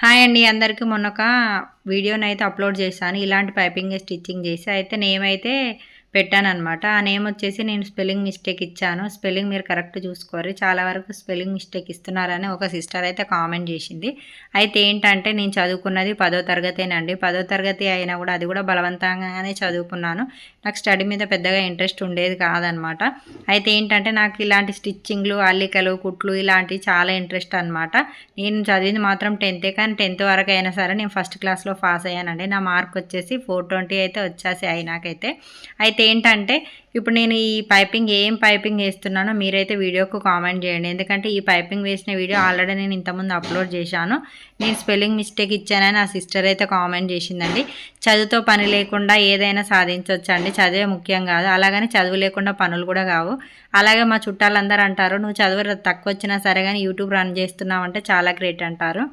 Hi అండి అందరికీ మొన్న ఒక వీడియోనైతే అప్లోడ్ చేశాను. ఇలాంటి పైపింగ్ స్టిచ్చింగ్ చేసి అయితే నేమ్ అయితే పెట్టాననమాట. ఆ నేమ్ వచ్చేసి నేను స్పెల్లింగ్ మిస్టేక్ ఇచ్చాను. స్పెల్లింగ్ మీరు కరెక్ట్ చూసుకోవాలి. చాలా వరకు స్పెల్లింగ్ మిస్టేక్ ఇస్తున్నారని ఒక సిస్టర్ అయితే కామెంట్ చేసింది. అయితే ఏంటంటే నేను చదువుకున్నది 10వ తరగతేనండి. 10వ తరగతి అయినా కూడా అది కూడా బలవంతంగానే చదువుకున్నాను. నాకు స్టడీ మీద పెద్దగా ఇంట్రెస్ట్ ఉండేది కాదనమాట. అయితే ఏంటంటే నాకు ఇలాంటి స్టిచ్చింగ్లు, అల్లికలు, కుట్లు ఇలాంటివి చాలా ఇంట్రెస్ట్ అనమాట. నేను చదివింది మాత్రం 10థే, కానీ 10th వరకు అయినా సరే నేను ఫస్ట్ క్లాస్లో పాస్ అయ్యానండి. నా మార్క్ వచ్చేసి 420 అయితే వచ్చేసాయి నాకైతే. అయితే ఏంటంటే ఇప్పుడు నేను ఈ ఏం పైపింగ్ వేస్తున్నానో మీరైతే వీడియోకు కామెంట్ చేయండి. ఎందుకంటే ఈ పైపింగ్ వేసిన వీడియో ఆల్రెడీ నేను ఇంతకుముందు అప్లోడ్ చేశాను. నేను స్పెల్లింగ్ మిస్టేక్ ఇచ్చానని నా సిస్టర్ అయితే కామెంట్ చేసిందండి. చదువుతో పని లేకుండా ఏదైనా సాధించవచ్చు అండి. చదివే ముఖ్యం కాదు. అలాగని చదువు లేకుండా పనులు కూడా కావు. అలాగే మా చుట్టాలందరూ అంటారు, నువ్వు చదువు తక్కువ వచ్చినా సరే కానీ యూట్యూబ్ రన్ చేస్తున్నావు అంటే చాలా గ్రేట్ అంటారు.